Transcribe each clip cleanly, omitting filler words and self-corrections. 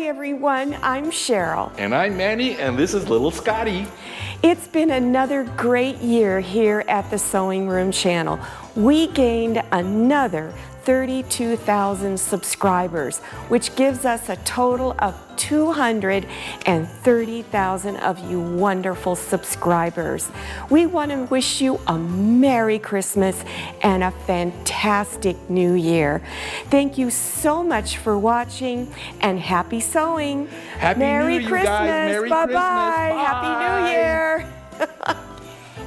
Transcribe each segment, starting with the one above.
everyone, I'm Cheryl. And I'm Manny, and this is little Scotty. It's been another great year here at the Sewing Room channel. We gained another 32,000 subscribers, which gives us a total of 230,000 of you wonderful subscribers. We want to wish you a Merry Christmas and a fantastic New Year. Thank you so much for watching, and happy sewing. Happy Merry New Year, Christmas. guys. Merry Bye-bye. Christmas. Happy New Bye. Year.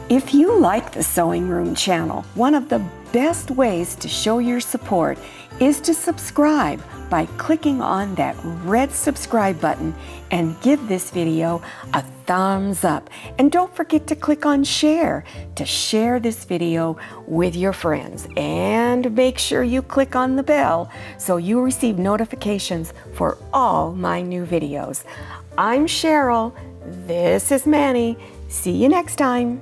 If you like the Sewing Room channel, one of the best ways to show your support is to subscribe by clicking on that red subscribe button and give this video a thumbs up. And don't forget to click on share to share this video with your friends. And make sure you click on the bell so you receive notifications for all my new videos. I'm Cheryl. This is Manny. See you next time.